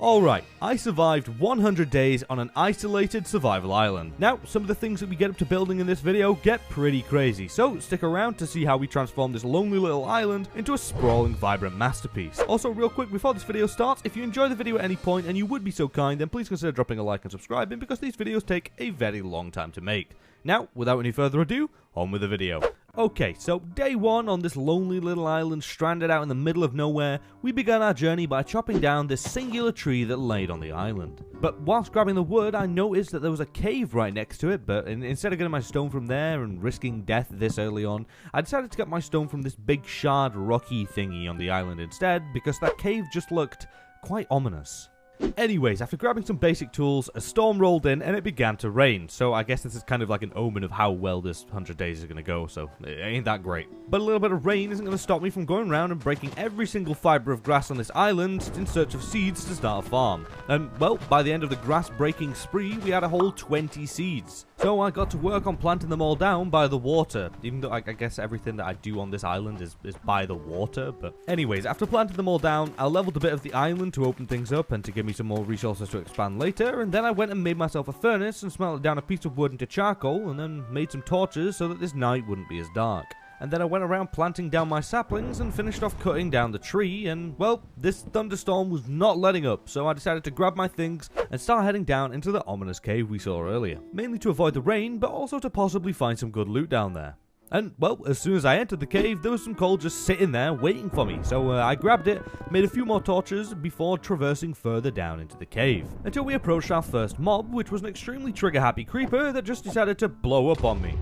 Alright, I survived 100 days on an isolated survival island. Now, some of the things that we get up to building in this video get pretty crazy, so stick around to see how we transform this lonely little island into a sprawling, vibrant masterpiece. Also, real quick, before this video starts, if you enjoy the video at any point and you would be so kind, then please consider dropping a like and subscribing because these videos take a very long time to make. Now, without any further ado, on with the video. Okay, so day one on this lonely little island stranded out in the middle of nowhere, we began our journey by chopping down this singular tree that laid on the island. But whilst grabbing the wood, I noticed that there was a cave right next to it, but instead of getting my stone from there and risking death this early on, I decided to get my stone from this big shard rocky thingy on the island instead, because that cave just looked quite ominous. Anyways, after grabbing some basic tools, a storm rolled in and it began to rain, so I guess this is kind of like an omen of how well this 100 days is going to go, so it ain't that great. But a little bit of rain isn't going to stop me from going around and breaking every single fiber of grass on this island in search of seeds to start a farm. And, well, by the end of the grass breaking spree, we had a whole 20 seeds. So I got to work on planting them all down by the water, even though I guess everything that I do on this island is by the water, but anyways, after planting them all down, I leveled a bit of the island to open things up and to give me some more resources to expand later, and then I went and made myself a furnace and smelted down a piece of wood into charcoal, and then made some torches so that this night wouldn't be as dark. And then I went around planting down my saplings and finished off cutting down the tree, and, well, this thunderstorm was not letting up, so I decided to grab my things and start heading down into the ominous cave we saw earlier. Mainly to avoid the rain, but also to possibly find some good loot down there. And, well, as soon as I entered the cave, there was some coal just sitting there waiting for me, so I grabbed it, made a few more torches before traversing further down into the cave, until we approached our first mob, which was an extremely trigger-happy creeper that just decided to blow up on me.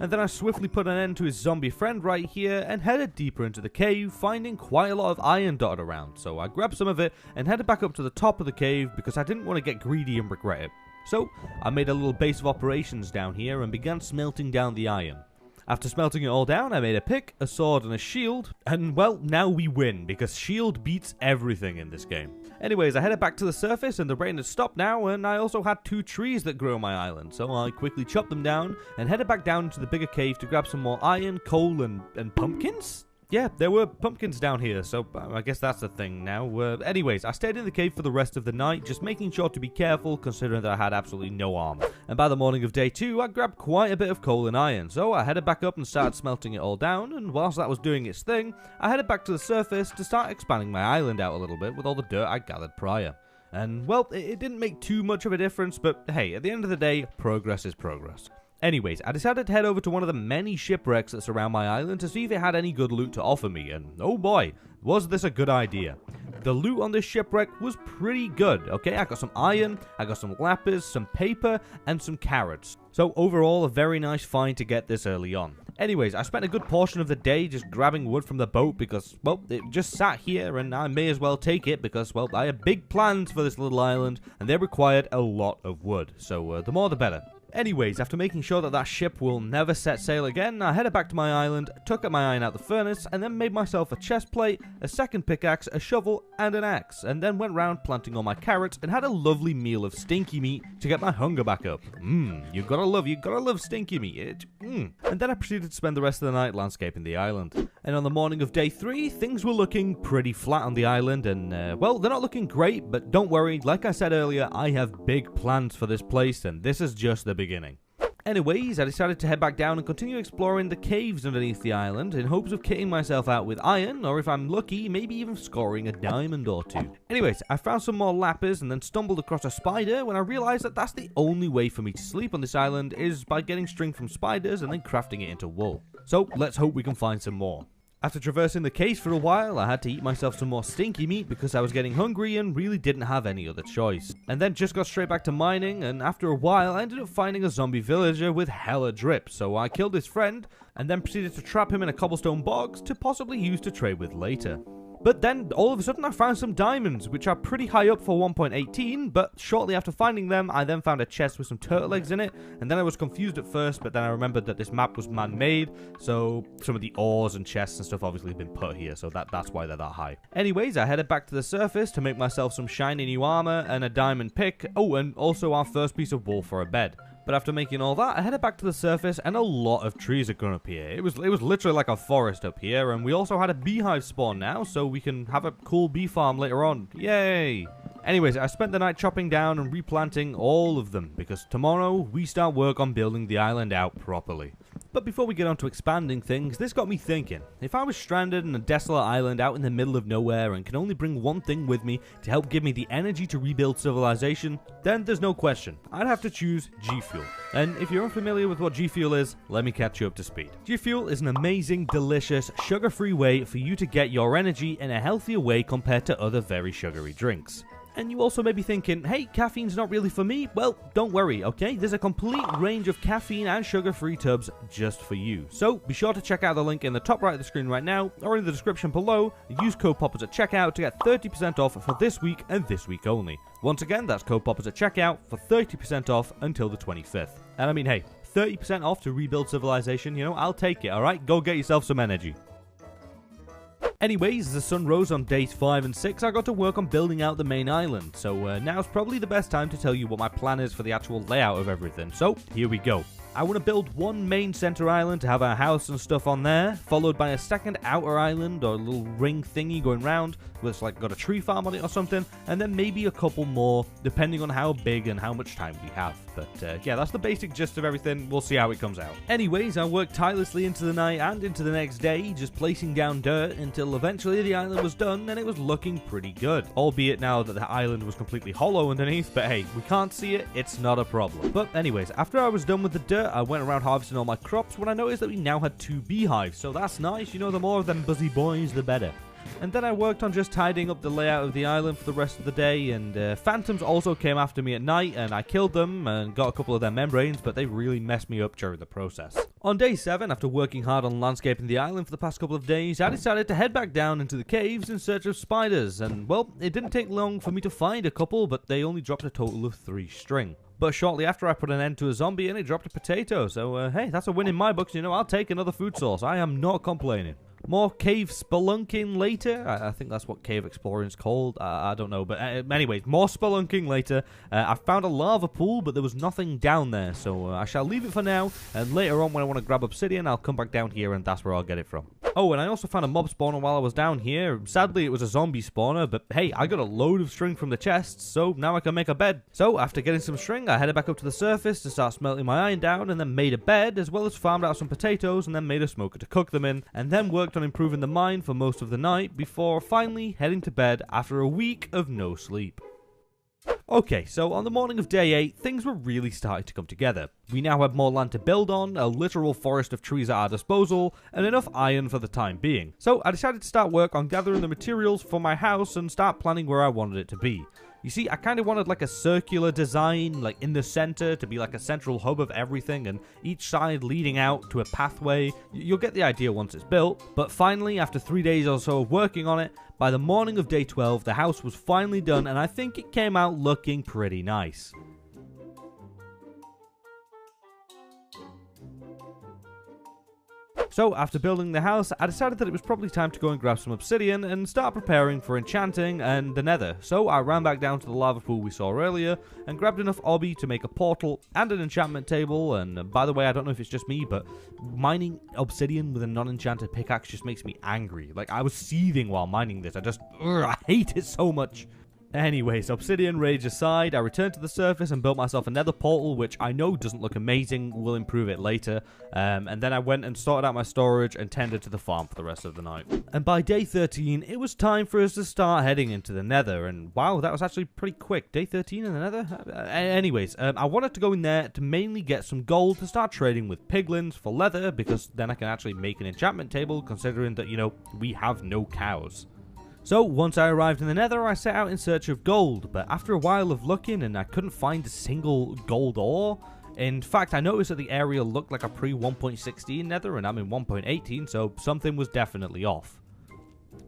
And then I swiftly put an end to his zombie friend right here and headed deeper into the cave, finding quite a lot of iron dotted around, so I grabbed some of it and headed back up to the top of the cave because I didn't want to get greedy and regret it. So, I made a little base of operations down here and began smelting down the iron. After smelting it all down, I made a pick, a sword, and a shield, and, well, now we win, because shield beats everything in this game. Anyways, I headed back to the surface, and the rain had stopped now, and I also had 2 trees that grew on my island, so I quickly chopped them down, and headed back down into the bigger cave to grab some more iron, coal, and pumpkins? Yeah, there were pumpkins down here, so I guess that's the thing now. Anyways, I stayed in the cave for the rest of the night, just making sure to be careful, considering that I had absolutely no armor. And by the morning of day 2, I grabbed quite a bit of coal and iron, so I headed back up and started smelting it all down, and whilst that was doing its thing, I headed back to the surface to start expanding my island out a little bit with all the dirt I gathered prior. And, well, it didn't make too much of a difference, but hey, at the end of the day, progress is progress. Anyways, I decided to head over to one of the many shipwrecks that surround my island to see if it had any good loot to offer me, and oh boy, was this a good idea. The loot on this shipwreck was pretty good, okay? I got some iron, I got some lapis, some paper, and some carrots. So overall, a very nice find to get this early on. Anyways, I spent a good portion of the day just grabbing wood from the boat because, well, it just sat here and I may as well take it because, well, I had big plans for this little island and they required a lot of wood. So the more the better. Anyways, after making sure that ship will never set sail again, I headed back to my island, took out my iron out the furnace, and then made myself a chest plate, a second pickaxe, a shovel, and an axe, and then went round planting all my carrots and had a lovely meal of stinky meat to get my hunger back up. You gotta love stinky meat. And then I proceeded to spend the rest of the night landscaping the island. And on the morning of day 3, things were looking pretty flat on the island, and, well, they're not looking great, but don't worry, like I said earlier, I have big plans for this place, and this is just the beginning. Anyways, I decided to head back down and continue exploring the caves underneath the island in hopes of kitting myself out with iron, or if I'm lucky, maybe even scoring a diamond or 2. Anyways, I found some more lapis and then stumbled across a spider when I realized that that's the only way for me to sleep on this island is by getting string from spiders and then crafting it into wool. So let's hope we can find some more. After traversing the cave for a while, I had to eat myself some more stinky meat because I was getting hungry and really didn't have any other choice. And then just got straight back to mining, and after a while I ended up finding a zombie villager with hella drip, so I killed his friend and then proceeded to trap him in a cobblestone box to possibly use to trade with later. But then, all of a sudden, I found some diamonds, which are pretty high up for 1.18, but shortly after finding them, I then found a chest with some turtle eggs in it, and then I was confused at first, but then I remembered that this map was man-made, so some of the ores and chests and stuff obviously have been put here, so that's why they're that high. Anyways, I headed back to the surface to make myself some shiny new armor and a diamond pick, oh, and also our first piece of wool for a bed. But after making all that, I headed back to the surface and a lot of trees had grown up here. It was literally like a forest up here, and we also had a beehive spawn now, so we can have a cool bee farm later on. Yay! Anyways, I spent the night chopping down and replanting all of them, because tomorrow we start work on building the island out properly. But before we get on to expanding things, this got me thinking. If I was stranded on a desolate island out in the middle of nowhere and can only bring one thing with me to help give me the energy to rebuild civilization, then there's no question, I'd have to choose G Fuel. And if you're unfamiliar with what G Fuel is, let me catch you up to speed. G Fuel is an amazing, delicious, sugar-free way for you to get your energy in a healthier way compared to other very sugary drinks. And you also may be thinking, hey, caffeine's not really for me. Well, don't worry, okay? There's a complete range of caffeine and sugar-free tubs just for you. So be sure to check out the link in the top right of the screen right now, or in the description below. Use code Poppers at checkout to get 30% off for this week and this week only. Once again, that's code Poppers at checkout for 30% off until the 25th. And I mean, hey, 30% off to rebuild civilization, you know, I'll take it, alright? Go get yourself some energy. Anyways, as the sun rose on days 5 and 6, I got to work on building out the main island, so now's probably the best time to tell you what my plan is for the actual layout of everything, so here we go. I want to build one main center island to have our house and stuff on there, followed by a second outer island or a little ring thingy going round, where it's like got a tree farm on it or something, and then maybe a couple more, depending on how big and how much time we have. But yeah, that's the basic gist of everything. We'll see how it comes out. Anyways, I worked tirelessly into the night and into the next day, just placing down dirt until eventually the island was done and it was looking pretty good. Albeit now that the island was completely hollow underneath, but hey, we can't see it, it's not a problem. But anyways, after I was done with the dirt, I went around harvesting all my crops when I noticed that we now had 2 beehives, so that's nice, you know, the more of them buzzy boys, the better. And then I worked on just tidying up the layout of the island for the rest of the day, and phantoms also came after me at night, and I killed them and got a couple of their membranes, but they really messed me up during the process. On day 7, after working hard on landscaping the island for the past couple of days, I decided to head back down into the caves in search of spiders, and well, it didn't take long for me to find a couple, but they only dropped a total of 3 string. But shortly after, I put an end to a zombie and it dropped a potato, so hey, that's a win in my books, you know, I'll take another food source, I am not complaining. More cave spelunking later. I think that's what cave exploring is called. I don't know. But anyways, more spelunking later. I found a lava pool, but there was nothing down there. So I shall leave it for now. And later on, when I want to grab obsidian, I'll come back down here and that's where I'll get it from. Oh, and I also found a mob spawner while I was down here. Sadly, it was a zombie spawner. But hey, I got a load of string from the chests. So now I can make a bed. So after getting some string, I headed back up to the surface to start smelting my iron down. And then made a bed, as well as farmed out some potatoes. And then made a smoker to cook them in. And then worked on improving the mine for most of the night before finally heading to bed after a week of no sleep. Okay, so on the morning of day 8, things were really starting to come together. We now had more land to build on, a literal forest of trees at our disposal, and enough iron for the time being. So I decided to start work on gathering the materials for my house and start planning where I wanted it to be. You see, I kind of wanted like a circular design, like in the center, to be like a central hub of everything, and each side leading out to a pathway. You'll get the idea once it's built. But finally, after 3 days or so of working on it, by the morning of day 12, the house was finally done, and I think it came out looking pretty nice. So, after building the house, I decided that it was probably time to go and grab some obsidian and start preparing for enchanting and the nether. So, I ran back down to the lava pool we saw earlier and grabbed enough obby to make a portal and an enchantment table. And by the way, I don't know if it's just me, but mining obsidian with a non-enchanted pickaxe just makes me angry. Like, I was seething while mining this. I hate it so much. Anyways, obsidian rage aside, I returned to the surface and built myself a nether portal, which I know doesn't look amazing, we'll improve it later, and then I went and sorted out my storage and tended to the farm for the rest of the night. And by day 13, it was time for us to start heading into the nether, and wow, that was actually pretty quick. Day 13 in the nether? Anyways, I wanted to go in there to mainly get some gold to start trading with piglins for leather, because then I can actually make an enchantment table, considering that, you know, we have no cows. So, once I arrived in the nether, I set out in search of gold, but after a while of looking and I couldn't find a single gold ore. In fact, I noticed that the area looked like a pre-1.16 nether and I'm in 1.18, so something was definitely off.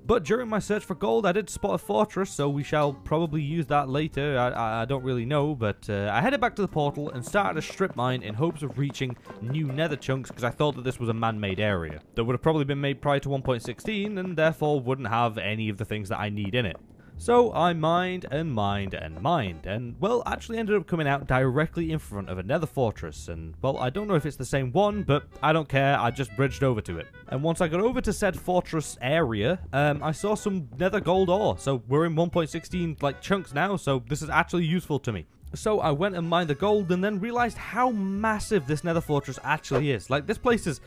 But during my search for gold, I did spot a fortress, so we shall probably use that later. I don't really know, but I headed back to the portal and started a strip mine in hopes of reaching new nether chunks, because I thought that this was a man-made area that would have probably been made prior to 1.16 and therefore wouldn't have any of the things that I need in it. So I mined and mined and mined, and well, actually ended up coming out directly in front of a nether fortress, and well, I don't know if it's the same one, but I don't care, I just bridged over to it. And once I got over to said fortress area, I saw some nether gold ore, so we're in 1.16 like chunks now, so this is actually useful to me. So I went and mined the gold and then realized how massive this nether fortress actually is. Like, this place is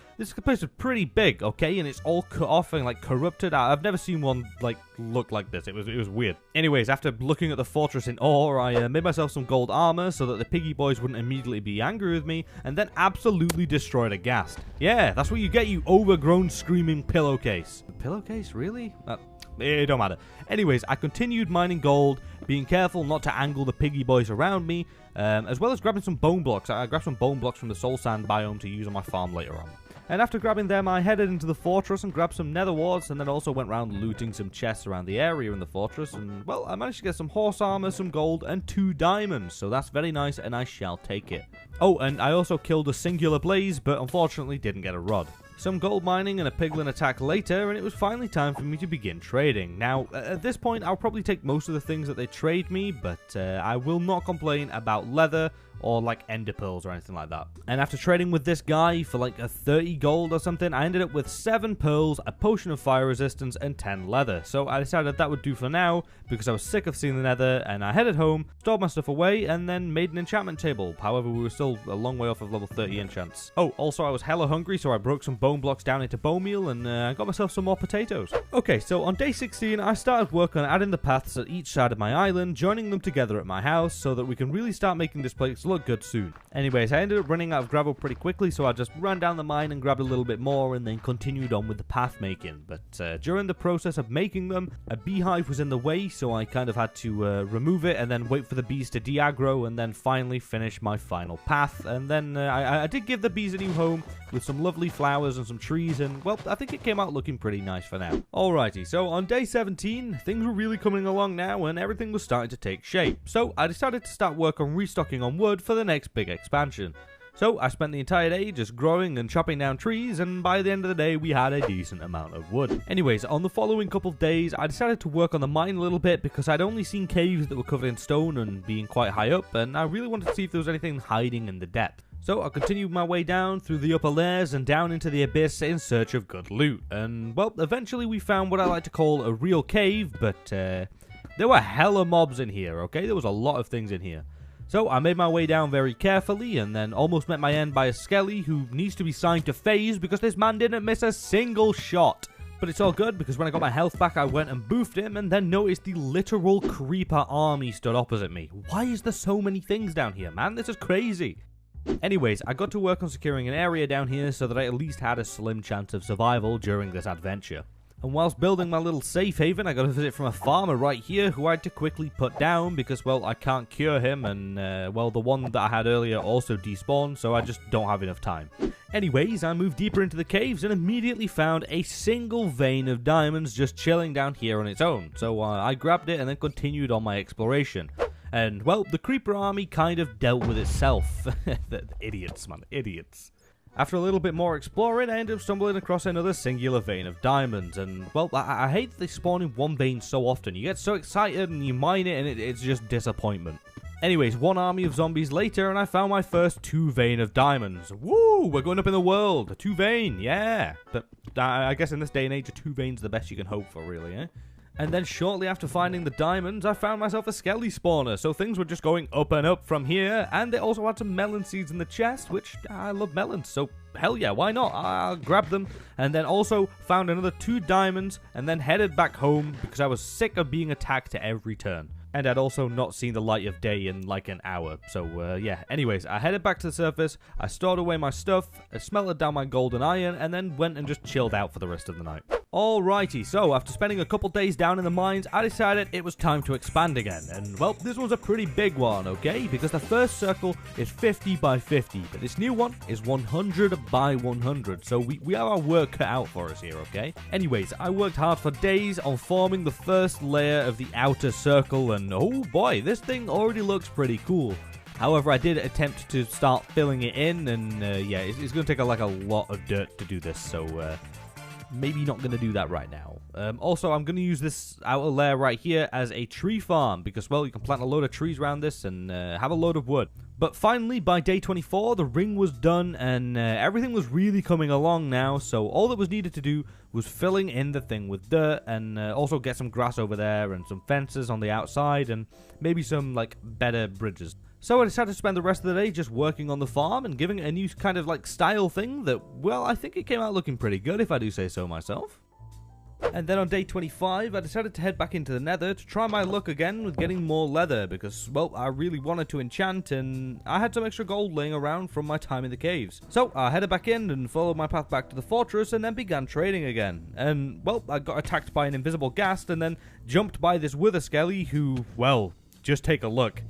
pretty big, okay? And it's all cut off and like corrupted. I've never seen one like look like this. It was weird. Anyways, after looking at the fortress in awe, I made myself some gold armor so that the piggy boys wouldn't immediately be angry with me, and then absolutely destroyed a ghast. Yeah, that's what you get, you overgrown screaming pillowcase. Pillowcase, really? It don't matter. Anyways, I continued mining gold, being careful not to angle the piggy boys around me, as well as grabbing some bone blocks. I grabbed some bone blocks from the soul sand biome to use on my farm later on. And after grabbing them, I headed into the fortress and grabbed some nether warts, and then also went around looting some chests around the area in the fortress, and well, I managed to get some horse armor, some gold, and 2 diamonds, so that's very nice, and I shall take it. Oh, and I also killed a singular blaze, but unfortunately didn't get a rod. Some gold mining and a piglin attack later, and it was finally time for me to begin trading. Now, at this point, I'll probably take most of the things that they trade me, but I will not complain about leather or like ender pearls or anything like that. And after trading with this guy for like a 30 gold or something, I ended up with 7 pearls, a potion of fire resistance, and 10 leather. So I decided that would do for now, because I was sick of seeing the nether, and I headed home, stored my stuff away, and then made an enchantment table. However, we were still a long way off of level 30 enchants. Oh, also I was hella hungry, so I broke some bone blocks down into bone meal, and I got myself some more potatoes. Okay, so on day 16, I started work on adding the paths at each side of my island, joining them together at my house, so that we can really start making this place look good soon. Anyways, I ended up running out of gravel pretty quickly, so I just ran down the mine and grabbed a little bit more, and then continued on with the path making. But during the process of making them, a beehive was in the way, so I kind of had to remove it, and then wait for the bees to de-aggro, and then finally finish my final path. And then I did give the bees a new home, with some lovely flowers and some trees, and well, I think it came out looking pretty nice for now. Alrighty, so on day 17, things were really coming along now, and everything was starting to take shape. So I decided to start work on restocking on wood for the next big expansion. So I spent the entire day just growing and chopping down trees, and by the end of the day we had a decent amount of wood. Anyways, on the following couple of days I decided to work on the mine a little bit, because I'd only seen caves that were covered in stone and being quite high up, and I really wanted to see if there was anything hiding in the depth. So I continued my way down through the upper layers and down into the abyss in search of good loot. And well, eventually we found what I like to call a real cave, but there were hella mobs in here, okay? There was a lot of things in here. So I made my way down very carefully, and then almost met my end by a skelly who needs to be signed to phase because this man didn't miss a single shot. But it's all good, because when I got my health back I went and boofed him, and then noticed the literal creeper army stood opposite me. Why is there so many things down here, man? This is crazy. Anyways, I got to work on securing an area down here so that I at least had a slim chance of survival during this adventure. And whilst building my little safe haven, I got a visit from a farmer right here who I had to quickly put down because, well, I can't cure him, and, well, the one that I had earlier also despawned, so I just don't have enough time. Anyways, I moved deeper into the caves and immediately found a single vein of diamonds just chilling down here on its own. So I grabbed it and then continued on my exploration. And, well, the creeper army kind of dealt with itself. The idiots, man, idiots. After a little bit more exploring, I ended up stumbling across another singular vein of diamonds, and, well, I hate that they spawn in one vein so often. You get so excited and you mine it, and it's just disappointment. Anyways, one army of zombies later, and I found my first 2 vein of diamonds. Woo! We're going up in the world. A 2 vein, yeah. But I guess in this day and age, a 2 vein's the best you can hope for, really, eh? And then shortly after finding the diamonds, I found myself a skelly spawner, so things were just going up and up from here, and they also had some melon seeds in the chest, which I love melons, so hell yeah, why not? I'll grab them, and then also found another 2 diamonds, and then headed back home because I was sick of being attacked at every turn. And I'd also not seen the light of day in like an hour, so yeah. Anyways, I headed back to the surface, I stored away my stuff, I smelted down my gold and iron, and then went and just chilled out for the rest of the night. Alrighty, so after spending a couple days down in the mines, I decided it was time to expand again. And, well, this one's a pretty big one, okay? Because the first circle is 50 by 50, but this new one is 100 by 100. So we have our work cut out for us here, okay? Anyways, I worked hard for days on forming the first layer of the outer circle, and oh boy, this thing already looks pretty cool. However, I did attempt to start filling it in, and yeah, it's going to take like a lot of dirt to do this, so maybe not going to do that right now. Also, I'm going to use this outer layer right here as a tree farm because, well, you can plant a load of trees around this and have a load of wood. But finally, by day 24, the ring was done and everything was really coming along now. So all that was needed to do was filling in the thing with dirt and also get some grass over there and some fences on the outside and maybe some, like, better bridges. So I decided to spend the rest of the day just working on the farm and giving it a new kind of, like, style thing that, well, I think it came out looking pretty good if I do say so myself. And then on day 25, I decided to head back into the nether to try my luck again with getting more leather because, well, I really wanted to enchant and I had some extra gold laying around from my time in the caves. So I headed back in and followed my path back to the fortress and then began trading again. And, well, I got attacked by an invisible ghast and then jumped by this wither skelly who, well, just take a look.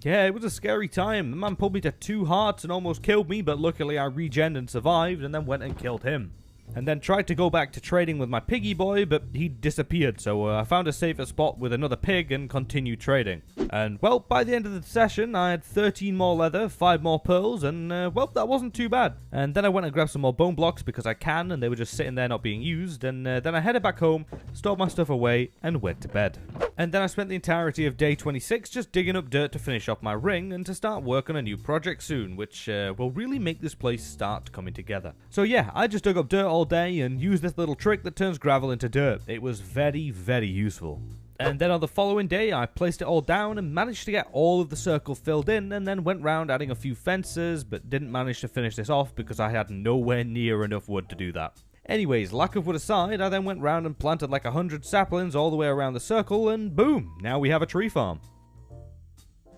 Yeah, it was a scary time. The man pulled me to 2 hearts and almost killed me, but luckily I regened and survived and then went and killed him. And then tried to go back to trading with my piggy boy, but he disappeared, so I found a safer spot with another pig and continued trading. And, well, by the end of the session, I had 13 more leather, 5 more pearls, and, well, that wasn't too bad. And then I went and grabbed some more bone blocks because I can, and they were just sitting there not being used, and then I headed back home, stored my stuff away, and went to bed. And then I spent the entirety of day 26 just digging up dirt to finish off my ring and to start work on a new project soon, which will really make this place start coming together. So yeah, I just dug up dirt all day and used this little trick that turns gravel into dirt. It was very, very useful. And then on the following day, I placed it all down and managed to get all of the circle filled in and then went round adding a few fences, but didn't manage to finish this off because I had nowhere near enough wood to do that. Anyways, lack of wood aside, I then went round and planted like 100 saplings all the way around the circle and boom, now we have a tree farm.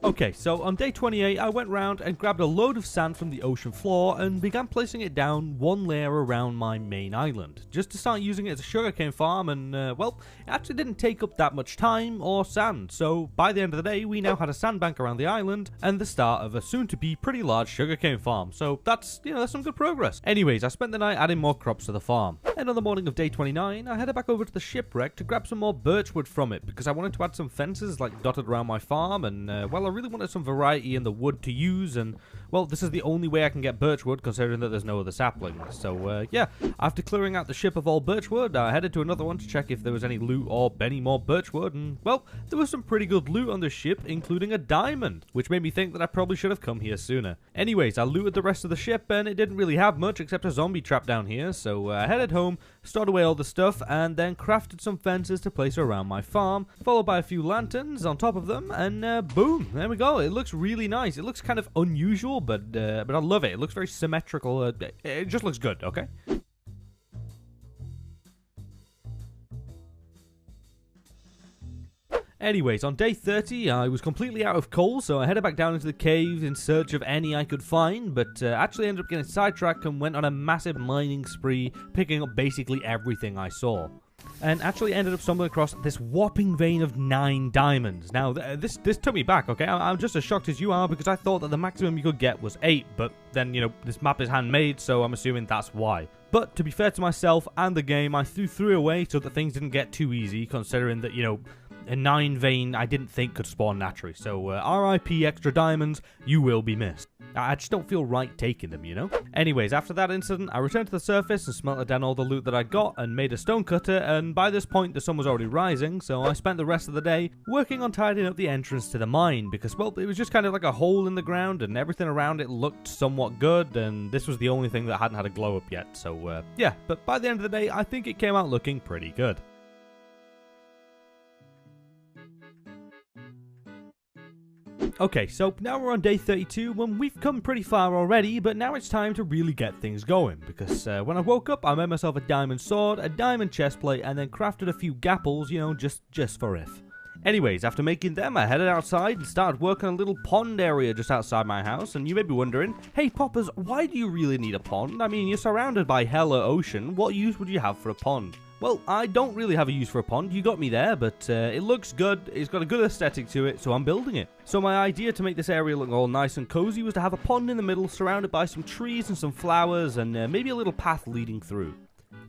Okay, so on day 28, I went round and grabbed a load of sand from the ocean floor and began placing it down 1 layer around my main island, just to start using it as a sugarcane farm and, well, it actually didn't take up that much time or sand, so by the end of the day, we now had a sandbank around the island and the start of a soon-to-be pretty large sugarcane farm, so that's, that's some good progress. Anyways, I spent the night adding more crops to the farm, and on the morning of day 29, I headed back over to the shipwreck to grab some more birchwood from it, because I wanted to add some fences, like, dotted around my farm, and, well, I really wanted some variety in the wood to use, and, well, this is the only way I can get birchwood, considering that there's no other saplings. So, yeah, after clearing out the ship of all birchwood, I headed to another one to check if there was any loot or any more birchwood, and, well, there was some pretty good loot on the ship, including a diamond, which made me think that I probably should have come here sooner. Anyways, I looted the rest of the ship, and it didn't really have much except a zombie trap down here, so I headed home, stored away all the stuff, and then crafted some fences to place around my farm, followed by a few lanterns on top of them, and boom, there we go. It looks really nice. It looks kind of unusual, but I love it. It looks very symmetrical. It just looks good, okay? Anyways, on day 30, I was completely out of coal, so I headed back down into the cave in search of any I could find, but actually ended up getting sidetracked and went on a massive mining spree, picking up basically everything I saw. And actually ended up stumbling across this whopping vein of 9 diamonds. Now, this took me back, okay? I'm just as shocked as you are because I thought that the maximum you could get was 8, but then, this map is handmade, so I'm assuming that's why. But to be fair to myself and the game, I threw 3 away so that things didn't get too easy, considering that, a 9 vein I didn't think could spawn naturally. So, RIP extra diamonds, you will be missed. I just don't feel right taking them, Anyways, after that incident, I returned to the surface and smelted down all the loot that I got and made a stone cutter, and by this point the sun was already rising, so I spent the rest of the day working on tidying up the entrance to the mine, because, well, it was just kind of like a hole in the ground and everything around it looked somewhat good, and this was the only thing that hadn't had a glow up yet, so, yeah, but by the end of the day, I think it came out looking pretty good. Okay, so now we're on day 32, and we've come pretty far already, but now it's time to really get things going, because when I woke up, I made myself a diamond sword, a diamond chestplate, and then crafted a few gapples, just for if. Anyways, after making them, I headed outside and started working on a little pond area just outside my house, and you may be wondering, hey Poppers, why do you really need a pond? I mean, you're surrounded by hella ocean, what use would you have for a pond? Well, I don't really have a use for a pond, you got me there, but it looks good, it's got a good aesthetic to it, so I'm building it. So my idea to make this area look all nice and cozy was to have a pond in the middle surrounded by some trees and some flowers and maybe a little path leading through.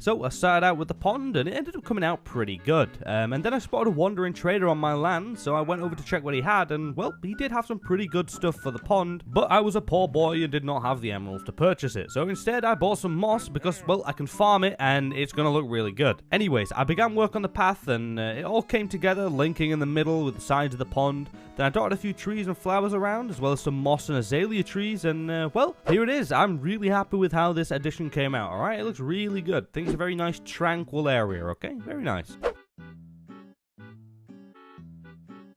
So I started out with the pond, and it ended up coming out pretty good. And then I spotted a wandering trader on my land, so I went over to check what he had, and well, he did have some pretty good stuff for the pond, but I was a poor boy and did not have the emeralds to purchase it. So instead I bought some moss because, well, I can farm it and it's gonna look really good. Anyways, I began work on the path, and it all came together, linking in the middle with the sides of the pond. Then I dotted a few trees and flowers around, as well as some moss and azalea trees, and well, here it is. I'm really happy with how this addition came out, alright? It looks really good. Things are very nice, tranquil area, okay? Very nice.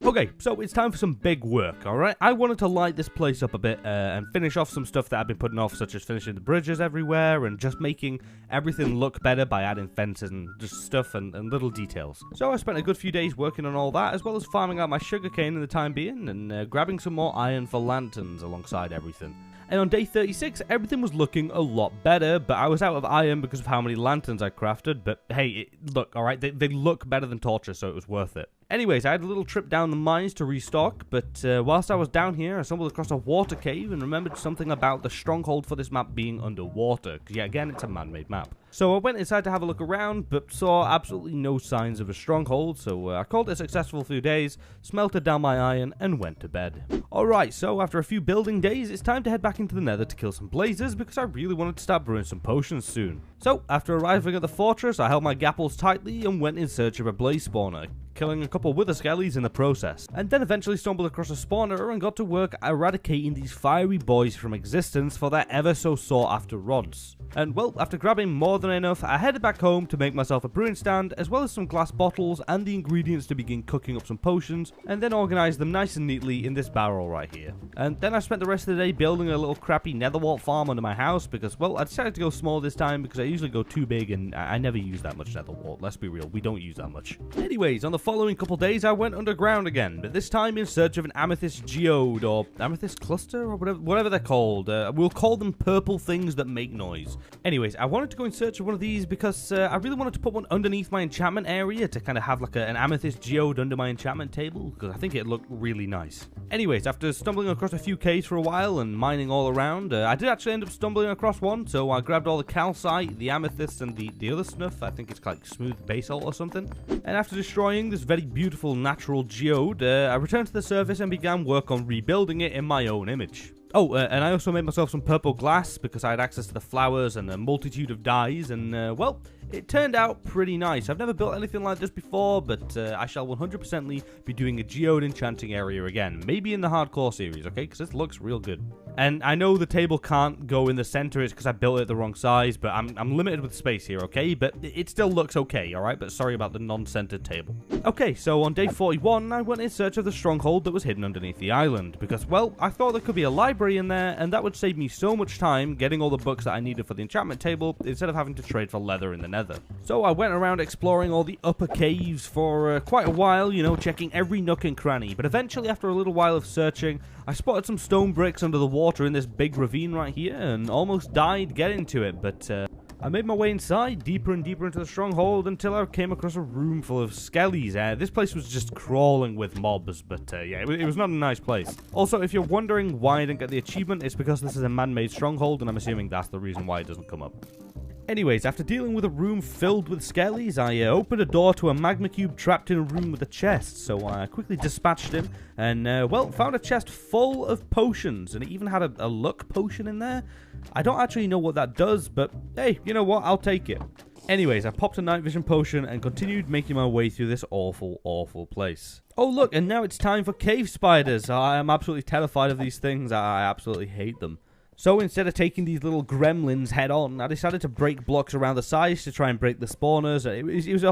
Okay, so it's time for some big work, alright? I wanted to light this place up a bit and finish off some stuff that I've been putting off, such as finishing the bridges everywhere and just making everything look better by adding fences and just stuff and little details. So I spent a good few days working on all that, as well as farming out my sugarcane in the time being and grabbing some more iron for lanterns alongside everything. And on day 36, everything was looking a lot better, but I was out of iron because of how many lanterns I crafted. But hey, look, alright, they look better than torches, so it was worth it. Anyways, I had a little trip down the mines to restock, but whilst I was down here, I stumbled across a water cave and remembered something about the stronghold for this map being underwater. Because yeah, again, it's a man-made map. So I went inside to have a look around, but saw absolutely no signs of a stronghold, so I called it a successful few days, smelted down my iron, and went to bed. Alright, so after a few building days, it's time to head back into the nether to kill some blazers, because I really wanted to start brewing some potions soon. So, after arriving at the fortress, I held my gapples tightly and went in search of a blaze spawner, killing a couple wither skellies in the process, and then eventually stumbled across a spawner and got to work eradicating these fiery boys from existence for their ever so sought after rods. And well, after grabbing more than enough, I headed back home to make myself a brewing stand, as well as some glass bottles and the ingredients to begin cooking up some potions, and then organize them nice and neatly in this barrel right here. And then I spent the rest of the day building a little crappy nether wart farm under my house, because well, I decided to go small this time because I usually go too big and I never use that much nether wart. Let's be real, we don't use that much. Anyways, on the following couple days I went underground again, but this time in search of an amethyst geode, or amethyst cluster, or whatever they're called. We'll call them purple things that make noise. Anyways, I wanted to go in search of one of these because I really wanted to put one underneath my enchantment area to kind of have like an amethyst geode under my enchantment table, because I think it looked really nice. Anyways, after stumbling across a few caves for a while and mining all around, I did actually end up stumbling across one, so I grabbed all the calcite, the amethyst, and the other snuff. I think it's like smooth basalt or something. And after destroying this very beautiful natural geode, I returned to the surface and began work on rebuilding it in my own image. Oh, and I also made myself some purple glass because I had access to the flowers and a multitude of dyes, and well, it turned out pretty nice. I've never built anything like this before, but I shall 100%ly be doing a geode enchanting area again, maybe in the hardcore series, okay, because this looks real good. And I know the table can't go in the center, it's because I built it the wrong size, but I'm limited with space here, okay, but it still looks okay, alright, but sorry about the non-centered table. Okay, so on day 41, I went in search of the stronghold that was hidden underneath the island, because, well, I thought there could be a library in there, and that would save me so much time getting all the books that I needed for the enchantment table, instead of having to trade for leather in the nether. So I went around exploring all the upper caves for quite a while, you know, checking every nook and cranny, but eventually after a little while of searching, I spotted some stone bricks under the water in this big ravine right here, and almost died getting to it, but I made my way inside, deeper and deeper into the stronghold, until I came across a room full of skellies. This place was just crawling with mobs, but yeah, it was not a nice place. Also, if you're wondering why I didn't get the achievement, it's because this is a man-made stronghold, and I'm assuming that's the reason why it doesn't come up. Anyways, after dealing with a room filled with skellies, I opened a door to a magma cube trapped in a room with a chest, so I quickly dispatched him, and well, found a chest full of potions, and it even had a luck potion in there. I don't actually know what that does, but hey, you know what, I'll take it. Anyways, I popped a night vision potion and continued making my way through this awful, awful place. Oh look, and now it's time for cave spiders. I am absolutely terrified of these things. I absolutely hate them. So instead of taking these little gremlins head on, I decided to break blocks around the sides to try and break the spawners. It was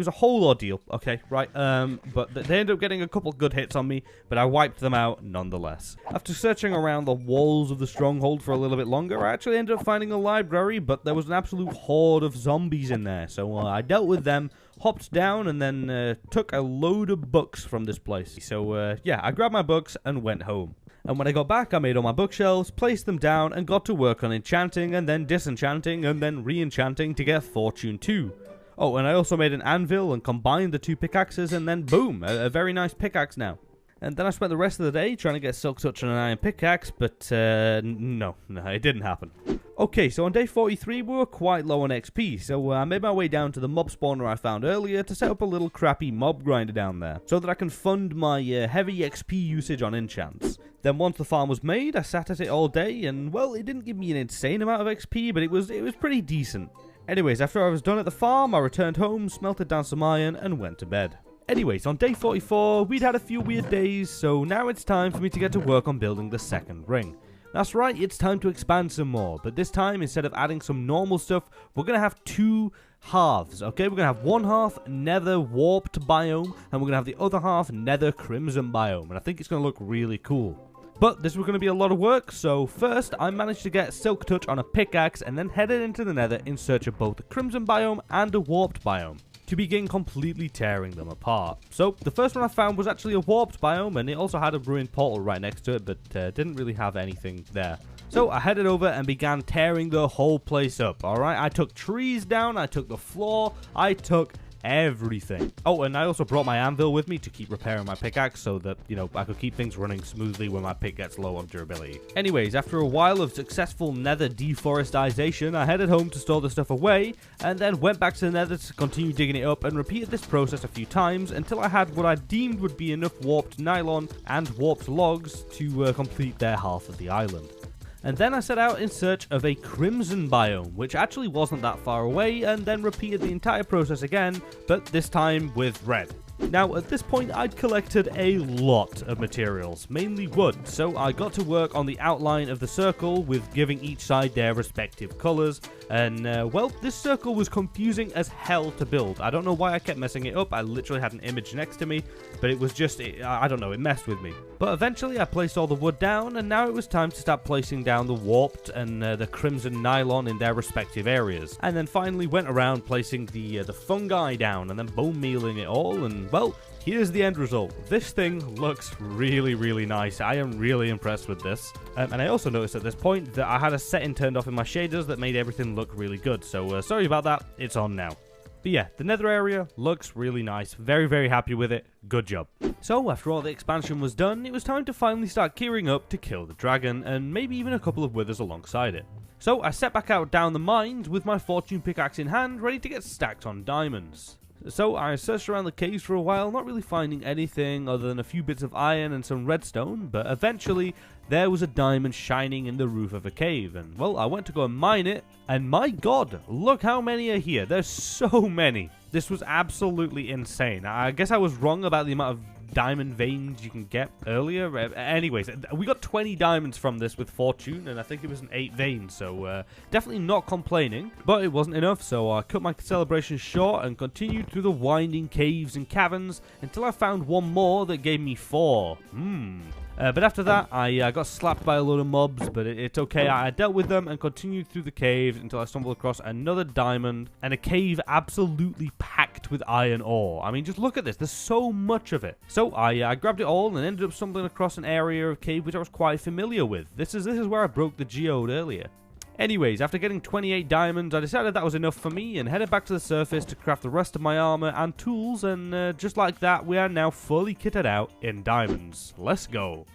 a whole ordeal, okay, right? But they ended up getting a couple good hits on me, but I wiped them out nonetheless. After searching around the walls of the stronghold for a little bit longer, I actually ended up finding a library, but there was an absolute horde of zombies in there. So I dealt with them, hopped down, and then took a load of books from this place. So yeah, I grabbed my books and went home. And when I got back, I made all my bookshelves, placed them down, and got to work on enchanting, and then disenchanting, and then re-enchanting to get Fortune 2. Oh, and I also made an anvil and combined the two pickaxes, and then boom, a very nice pickaxe now. And then I spent the rest of the day trying to get Silk Touch on an iron pickaxe, but no, it didn't happen. Okay, so on day 43 we were quite low on XP, so I made my way down to the mob spawner I found earlier to set up a little crappy mob grinder down there, so that I can fund my heavy XP usage on enchants. Then once the farm was made, I sat at it all day, and well, it didn't give me an insane amount of XP, but it was pretty decent. Anyways, after I was done at the farm, I returned home, smelted down some iron, and went to bed. Anyways, on day 44, we'd had a few weird days, so now it's time for me to get to work on building the second ring. That's right, it's time to expand some more, but this time, instead of adding some normal stuff, we're going to have two halves, okay? We're going to have one half nether warped biome, and we're going to have the other half nether crimson biome, and I think it's going to look really cool. But this was going to be a lot of work, so first I managed to get Silk Touch on a pickaxe and then headed into the nether in search of both the crimson biome and a warped biome, to begin completely tearing them apart. So the first one I found was actually a warped biome, and it also had a ruined portal right next to it, but didn't really have anything there. So I headed over and began tearing the whole place up, alright? I took trees down, I took the floor, I took everything. Oh, and I also brought my anvil with me to keep repairing my pickaxe so that, you know, I could keep things running smoothly when my pick gets low on durability. Anyways, after a while of successful nether deforestation, I headed home to store the stuff away, and then went back to the nether to continue digging it up and repeated this process a few times until I had what I deemed would be enough warped nylon and warped logs to complete their half of the island. And then I set out in search of a crimson biome, which actually wasn't that far away, and then repeated the entire process again, but this time with red. Now, at this point, I'd collected a lot of materials, mainly wood, so I got to work on the outline of the circle with giving each side their respective colours, and, well, this circle was confusing as hell to build. I don't know why I kept messing it up. I literally had an image next to me, but it was just, I don't know, it messed with me. But eventually, I placed all the wood down, and now it was time to start placing down the warped and the crimson nylon in their respective areas. And then finally went around placing the fungi down, and then bone mealing it all, and well, here's the end result. This thing looks really, really nice. I am really impressed with this. And I also noticed at this point that I had a setting turned off in my shaders that made everything look really good. So sorry about that. It's on now. But yeah, the nether area looks really nice. Very, very happy with it. Good job. So after all the expansion was done, it was time to finally start gearing up to kill the dragon, and maybe even a couple of withers alongside it. So I set back out down the mines with my fortune pickaxe in hand, ready to get stacked on diamonds. So I searched around the caves for a while, not really finding anything other than a few bits of iron and some redstone, but eventually there was a diamond shining in the roof of a cave, and well, I went to go and mine it, and my god, look how many are here. There's so many. This was absolutely insane. I guess I was wrong about the amount of diamond veins you can get earlier. Anyways, we got 20 diamonds from this with fortune, and I think it was an 8 veins, so definitely not complaining. But it wasn't enough, so I cut my celebration short and continued through the winding caves and caverns until I found one more that gave me 4. But after that, I got slapped by a load of mobs, but it's okay. I dealt with them and continued through the caves until I stumbled across another diamond and a cave absolutely packed with iron ore. I mean, just look at this. There's so much of it. So I grabbed it all and ended up stumbling across an area of cave which I was quite familiar with. This is where I broke the geode earlier. Anyways, after getting 28 diamonds, I decided that was enough for me and headed back to the surface to craft the rest of my armor and tools, and just like that, we are now fully kitted out in diamonds. Let's go.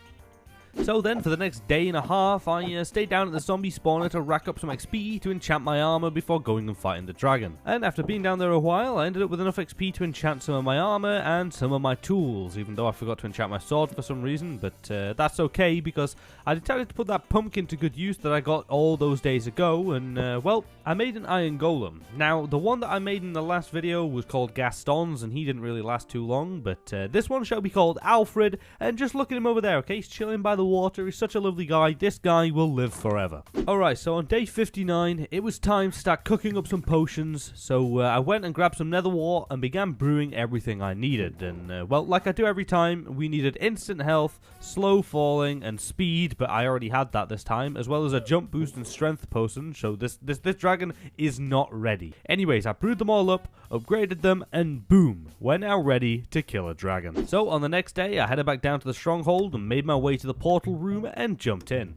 So then, for the next day and a half, I stayed down at the zombie spawner to rack up some XP to enchant my armor before going and fighting the dragon. And after being down there a while, I ended up with enough XP to enchant some of my armor and some of my tools, even though I forgot to enchant my sword for some reason, but that's okay because I decided to put that pumpkin to good use that I got all those days ago, and well, I made an iron golem. Now, the one that I made in the last video was called Gaston's, and he didn't really last too long, but this one shall be called Alfred, and just look at him over there, okay? He's chilling by the water. He's such a lovely guy. This guy will live forever. Alright, so on day 59, it was time to start cooking up some potions, so I went and grabbed some nether wart and began brewing everything I needed, and well, like I do every time, we needed instant health, slow falling, and speed, but I already had that this time, as well as a jump boost and strength potion, so this dragon is not ready. Anyways, I brewed them all up, upgraded them, and boom, we're now ready to kill a dragon. So on the next day, I headed back down to the stronghold and made my way to the portal room and jumped in.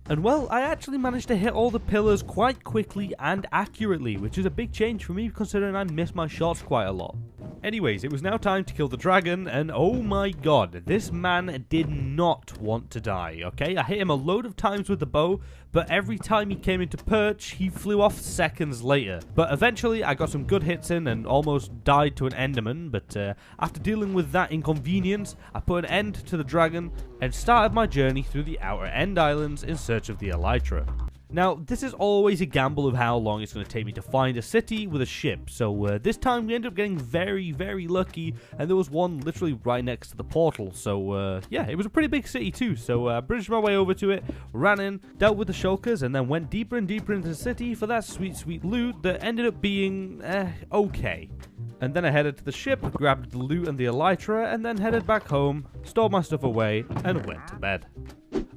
And well, I actually managed to hit all the pillars quite quickly and accurately, which is a big change for me considering I miss my shots quite a lot. Anyways, it was now time to kill the dragon, and oh my god, this man did not want to die, okay? I hit him a load of times with the bow, but every time he came into perch, he flew off seconds later. But eventually, I got some good hits in and almost died to an enderman, but after dealing with that inconvenience, I put an end to the dragon and started my journey through the outer end islands in search of the elytra. Now, this is always a gamble of how long it's going to take me to find a city with a ship, so this time we ended up getting very, very lucky, and there was one literally right next to the portal, so yeah, it was a pretty big city too, so I bridged my way over to it, ran in, dealt with the shulkers, and then went deeper and deeper into the city for that sweet, sweet loot that ended up being, okay. And then I headed to the ship, grabbed the loot and the elytra, and then headed back home, stored my stuff away, and went to bed.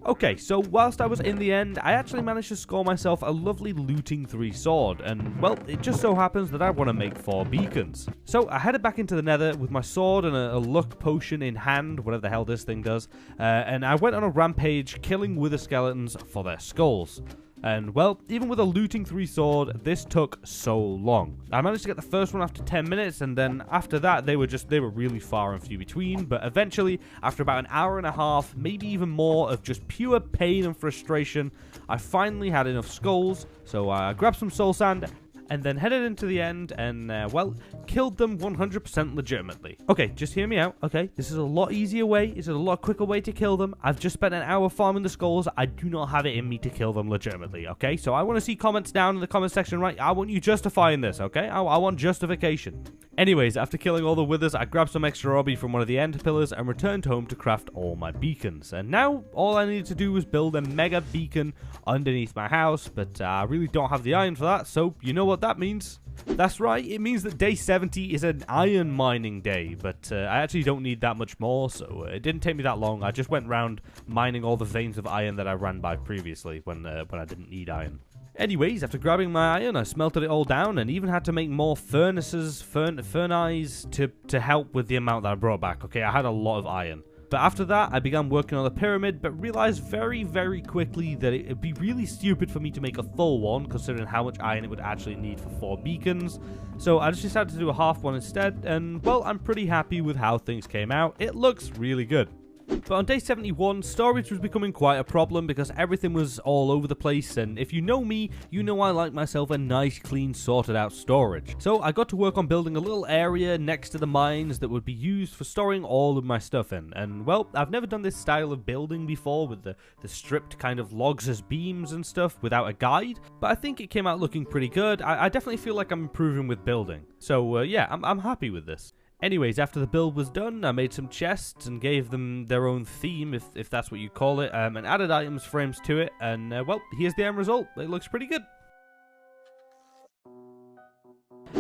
Okay, so whilst I was in the end, I actually managed to score myself a lovely looting 3 sword, and well, it just so happens that I want to make 4 beacons. So I headed back into the nether with my sword and a luck potion in hand, whatever the hell this thing does, and I went on a rampage killing wither skeletons for their skulls. And well, even with a looting 3 sword, this took so long. I managed to get the first one after 10 minutes, and then after that, they were really far and few between. But eventually, after about an hour and a half, maybe even more of just pure pain and frustration, I finally had enough skulls. So I grabbed some soul sand and then headed into the end and, well, killed them 100% legitimately. Okay, just hear me out, okay? This is a lot easier way. This is a lot quicker way to kill them. I've just spent an hour farming the skulls. I do not have it in me to kill them legitimately, okay? So I want to see comments down in the comment section, right? I want you justifying this, okay? I want justification. Anyways, after killing all the withers, I grabbed some extra obby from one of the end pillars and returned home to craft all my beacons. And now, all I needed to do was build a mega beacon underneath my house, but I really don't have the iron for that, so you know what that means. That's right, it means that day 70 is an iron mining day, but I actually don't need that much more, so it didn't take me that long. I just went around mining all the veins of iron that I ran by previously when I didn't need iron. Anyways, after grabbing my iron, I smelted it all down and even had to make more furnaces, furnaces to help with the amount that I brought back. Okay, I had a lot of iron. But after that, I began working on the pyramid, but realized very, very quickly that it'd be really stupid for me to make a full one, considering how much iron it would actually need for 4 beacons. So I just decided to do a half one instead, and well, I'm pretty happy with how things came out. It looks really good. But on day 71, storage was becoming quite a problem because everything was all over the place, and if you know me, you know I like myself a nice, clean, sorted out storage. So I got to work on building a little area next to the mines that would be used for storing all of my stuff in. And well, I've never done this style of building before with the stripped kind of logs as beams and stuff without a guide, but I think it came out looking pretty good. I definitely feel like I'm improving with building. So yeah, I'm happy with this. Anyways, after the build was done, I made some chests and gave them their own theme, if that's what you call it, and added items frames to it, and well, here's the end result. It looks pretty good.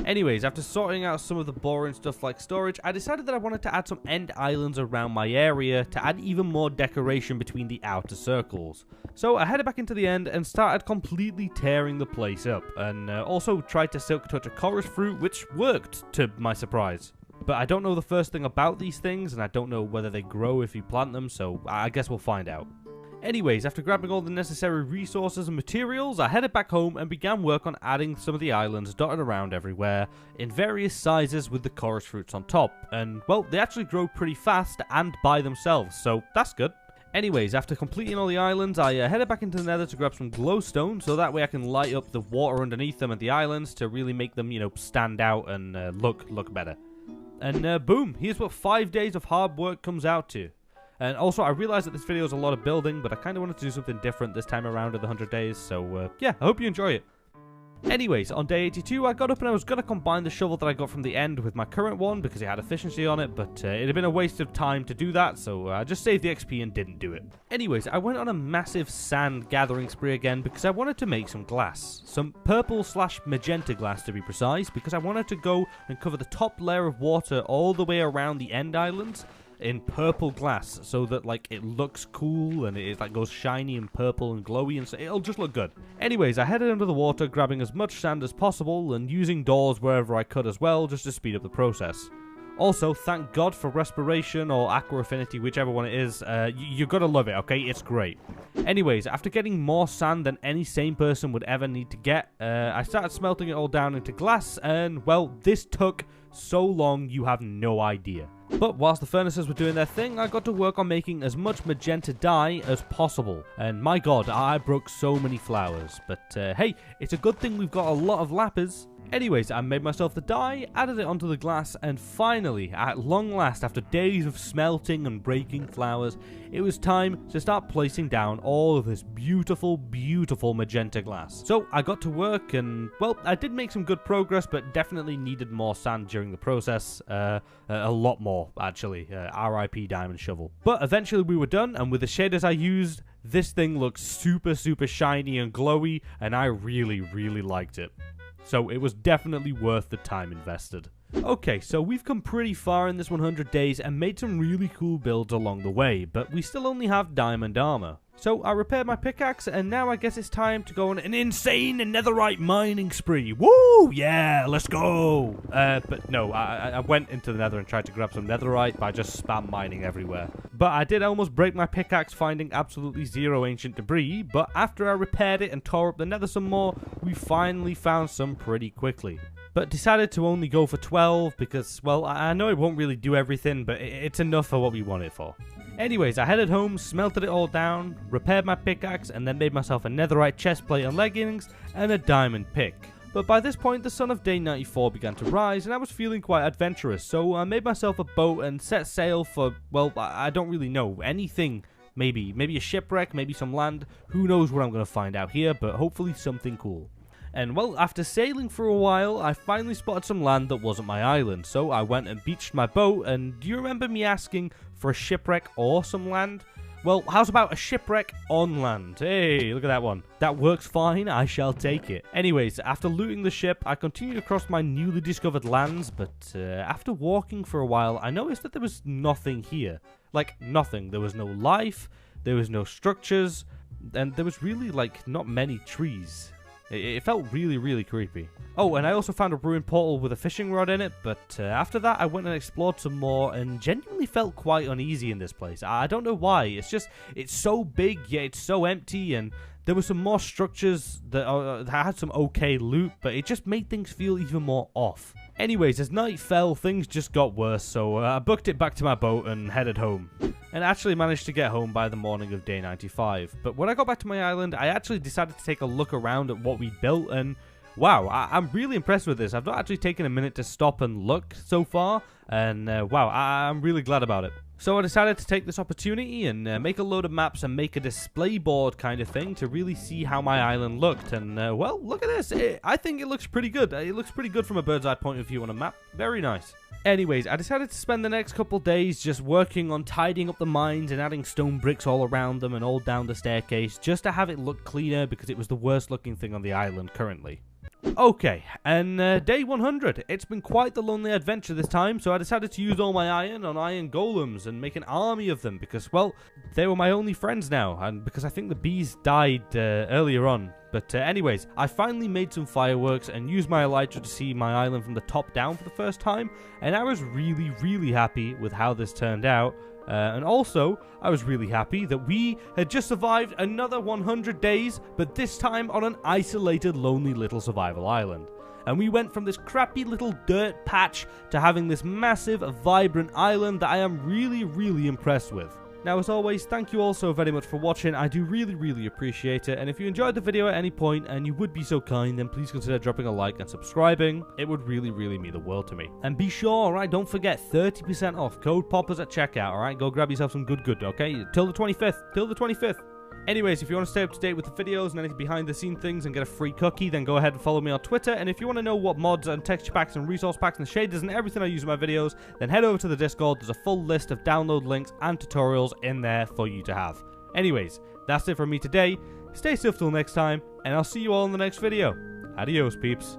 Anyways, after sorting out some of the boring stuff like storage, I decided that I wanted to add some end islands around my area to add even more decoration between the outer circles. So I headed back into the end and started completely tearing the place up, and also tried to silk touch a chorus fruit, which worked, to my surprise. But I don't know the first thing about these things, and I don't know whether they grow if you plant them, so I guess we'll find out. Anyways, after grabbing all the necessary resources and materials, I headed back home and began work on adding some of the islands dotted around everywhere in various sizes with the chorus fruits on top. And, well, they actually grow pretty fast and by themselves, so that's good. Anyways, after completing all the islands, I headed back into the nether to grab some glowstone, so that way I can light up the water underneath them and the islands to really make them, you know, stand out and look better. And boom, here's what 5 days of hard work comes out to. And also, I realized that this video is a lot of building, but I kind of wanted to do something different this time around in the 100 days, so yeah, I hope you enjoy it. Anyways, on day 82, I got up and I was going to combine the shovel that I got from the end with my current one because it had efficiency on it, but it had been a waste of time to do that, so I just saved the XP and didn't do it. Anyways, I went on a massive sand gathering spree again because I wanted to make some glass. Some purple/magenta glass to be precise, because I wanted to go and cover the top layer of water all the way around the end islands in purple glass, so that like it looks cool and it like goes shiny and purple and glowy, and so it'll just look good. Anyways, I headed under the water, grabbing as much sand as possible and using doors wherever I could as well, just to speed up the process. Also, thank God for Respiration or Aqua Affinity, whichever one it is. You're gonna love it, okay? It's great. Anyways, after getting more sand than any sane person would ever need to get, I started smelting it all down into glass, and, well, this took so long you have no idea. But whilst the furnaces were doing their thing, I got to work on making as much magenta dye as possible. And my god, I broke so many flowers. But hey, it's a good thing we've got a lot of lapis. Anyways, I made myself the dye, added it onto the glass, and finally, at long last, after days of smelting and breaking flowers, it was time to start placing down all of this beautiful, beautiful magenta glass. So I got to work and, well, I did make some good progress, but definitely needed more sand during the process. A lot more, actually. RIP Diamond Shovel. But eventually we were done, and with the shaders I used, this thing looks super, super shiny and glowy, and I really, really liked it. So it was definitely worth the time invested. Okay, so we've come pretty far in this 100 days and made some really cool builds along the way, but we still only have diamond armor. So I repaired my pickaxe, and now I guess it's time to go on an insane netherite mining spree. Woo! Yeah, let's go! But no, I went into the nether and tried to grab some netherite by just spam mining everywhere. But I did almost break my pickaxe finding absolutely zero ancient debris, but after I repaired it and tore up the nether some more, we finally found some pretty quickly. But decided to only go for 12 because, well, I know it won't really do everything, but it's enough for what we want it for. Anyways, I headed home, smelted it all down, repaired my pickaxe, and then made myself a netherite chestplate and leggings, and a diamond pick. But by this point, the sun of day 94 began to rise, and I was feeling quite adventurous, so I made myself a boat and set sail for, well, I don't really know, anything. Maybe a shipwreck, maybe some land, who knows what I'm going to find out here, but hopefully something cool. And well, after sailing for a while, I finally spotted some land that wasn't my island, so I went and beached my boat, and do you remember me asking for a shipwreck or some land? Well, how's about a shipwreck on land? Hey, look at that one. That works fine, I shall take it. Anyways, after looting the ship, I continued across my newly discovered lands, but after walking for a while, I noticed that there was nothing here. Like, nothing. There was no life, there was no structures, and there was really, like, not many trees. It felt really, really creepy. Oh, and I also found a ruined portal with a fishing rod in it, but after that I went and explored some more and genuinely felt quite uneasy in this place. I don't know why, it's so big, yet it's so empty, and there were some more structures that had some okay loot, but it just made things feel even more off. Anyways, as night fell, things just got worse, so I booked it back to my boat and headed home. And actually managed to get home by the morning of day 95. But when I got back to my island, I actually decided to take a look around at what we'd built, and wow, I'm really impressed with this. I've not actually taken a minute to stop and look so far, and wow, I'm really glad about it. So I decided to take this opportunity and make a load of maps and make a display board kind of thing to really see how my island looked. And well, look at this. I think it looks pretty good. It looks pretty good from a bird's eye point of view on a map. Very nice. Anyways, I decided to spend the next couple days just working on tidying up the mines and adding stone bricks all around them and all down the staircase just to have it look cleaner because it was the worst looking thing on the island currently. Okay, and day 100. It's been quite the lonely adventure this time, so I decided to use all my iron on iron golems and make an army of them because, well, they were my only friends now, and because I think the bees died earlier on. But anyways, I finally made some fireworks and used my elytra to see my island from the top down for the first time, and I was really, really happy with how this turned out. And also, I was really happy that we had just survived another 100 days, but this time on an isolated, lonely little survival island. And we went from this crappy little dirt patch to having this massive, vibrant island that I am really, really impressed with. Now, as always, thank you all so very much for watching. I do really, really appreciate it. And if you enjoyed the video at any point and you would be so kind, then please consider dropping a like and subscribing. It would really, really mean the world to me. And be sure, alright, don't forget, 30% off, code POPPERS at checkout, alright? Go grab yourself some good, okay? Till the 25th. Anyways, if you want to stay up to date with the videos and any behind the scene things and get a free cookie, then go ahead and follow me on Twitter. And if you want to know what mods and texture packs and resource packs and shaders and everything I use in my videos, then head over to the Discord. There's a full list of download links and tutorials in there for you to have. Anyways, that's it from me today. Stay safe till next time, and I'll see you all in the next video. Adios, peeps.